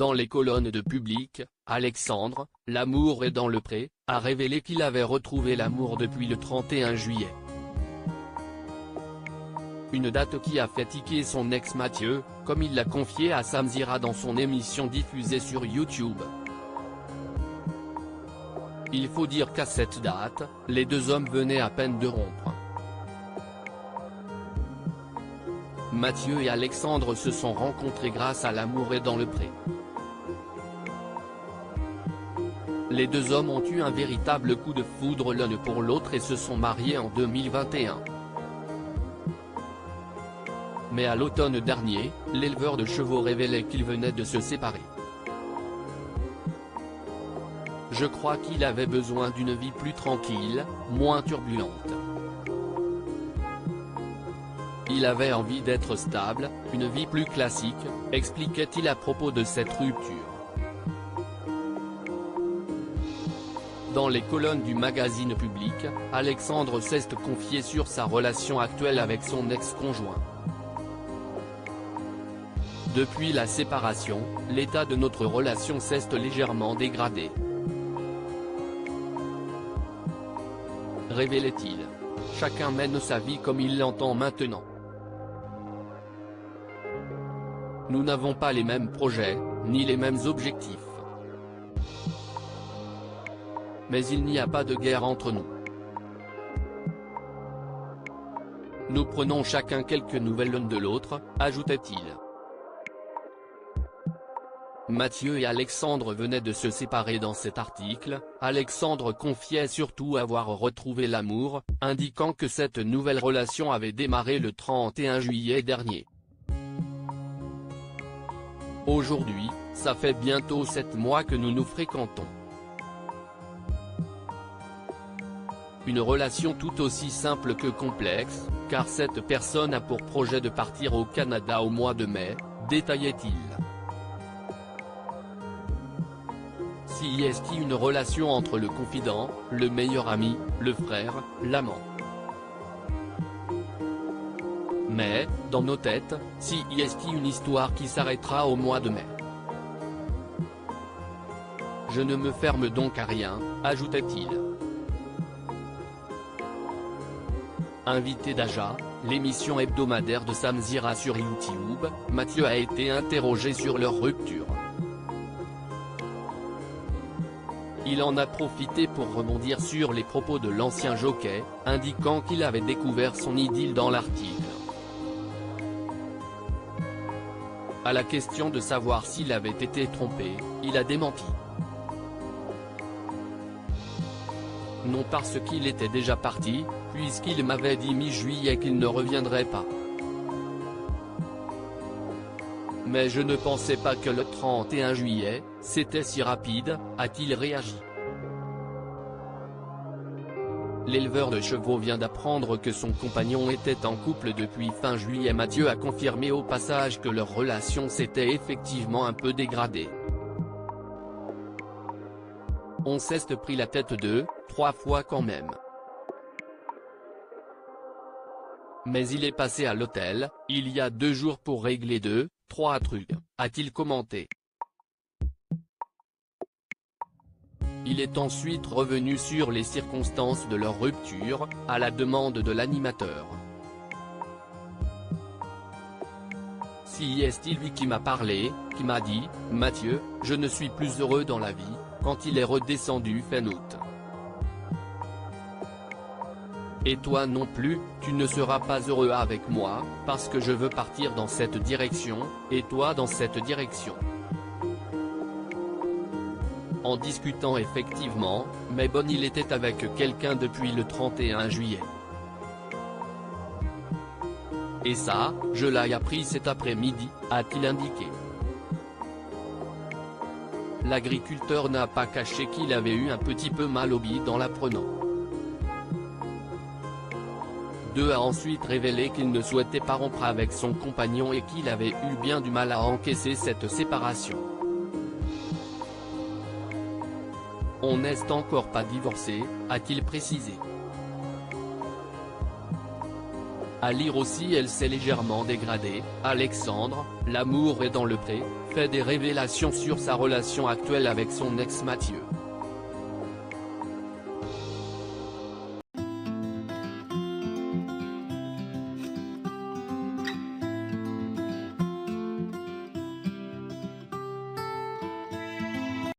Dans les colonnes de Public, Alexandre, l'amour est dans le pré, a révélé qu'il avait retrouvé l'amour depuis le 31 juillet. Une date qui a fait tiquer son ex Mathieu, comme il l'a confié à Samzira dans son émission diffusée sur YouTube. Il faut dire qu'à cette date, les deux hommes venaient à peine de rompre. Mathieu et Alexandre se sont rencontrés grâce à l'amour est dans le pré. Les deux hommes ont eu un véritable coup de foudre l'un pour l'autre et se sont mariés en 2021. Mais à l'automne dernier, l'éleveur de chevaux révélait qu'il venait de se séparer. Je crois qu'il avait besoin d'une vie plus tranquille, moins turbulente. Il avait envie d'être stable, une vie plus classique, expliquait-il à propos de cette rupture. Dans les colonnes du magazine Public, Alexandre s'est confié sur sa relation actuelle avec son ex-conjoint. Depuis la séparation, l'état de notre relation s'est légèrement dégradé. Révélait-il. Chacun mène sa vie comme il l'entend maintenant. Nous n'avons pas les mêmes projets, ni les mêmes objectifs. Mais il n'y a pas de guerre entre nous. Nous prenons chacun quelques nouvelles l'un de l'autre, ajoutait-il. Mathieu et Alexandre venaient de se séparer. Dans cet article, Alexandre confiait surtout avoir retrouvé l'amour, indiquant que cette nouvelle relation avait démarré le 31 juillet dernier. Aujourd'hui, ça fait bientôt 7 mois que nous nous fréquentons. Une relation tout aussi simple que complexe, car cette personne a pour projet de partir au Canada au mois de mai, détaillait-il. Si est une relation entre le confident, le meilleur ami, le frère, l'amant. Mais, dans nos têtes, si est une histoire qui s'arrêtera au mois de mai. Je ne me ferme donc à rien, ajoutait-il. Invité d'Aja, l'émission hebdomadaire de Samzira sur YouTube, Mathieu a été interrogé sur leur rupture. Il en a profité pour rebondir sur les propos de l'ancien jockey, indiquant qu'il avait découvert son idylle dans l'article. À la question de savoir s'il avait été trompé, il a démenti. Non, parce qu'il était déjà parti, puisqu'il m'avait dit mi-juillet qu'il ne reviendrait pas. Mais je ne pensais pas que le 31 juillet, c'était si rapide, a-t-il réagi. L'éleveur de chevaux vient d'apprendre que son compagnon était en couple depuis fin juillet. Mathieu a confirmé au passage que leur relation s'était effectivement un peu dégradée. On s'est pris la tête 2-3 fois quand même. Mais il est passé à l'hôtel, il y a 2 jours pour régler 2-3 trucs, a-t-il commenté. Il est ensuite revenu sur les circonstances de leur rupture, à la demande de l'animateur. Si est lui qui m'a parlé, qui m'a dit, Mathieu, je ne suis plus heureux dans la vie, quand il est redescendu fin août. Et toi non plus, tu ne seras pas heureux avec moi, parce que je veux partir dans cette direction, et toi dans cette direction. En discutant effectivement, mais bon, il était avec quelqu'un depuis le 31 juillet. Et ça, je l'ai appris cet après-midi, a-t-il indiqué. L'agriculteur n'a pas caché qu'il avait eu un petit peu mal au bide en l'apprenant. A ensuite révélé qu'il ne souhaitait pas rompre avec son compagnon et qu'il avait eu bien du mal à encaisser cette séparation. On n'est encore pas divorcé, a-t-il précisé. À lire aussi, elle s'est légèrement dégradée. Alexandre, l'amour est dans le pré, fait des révélations sur sa relation actuelle avec son ex Mathieu.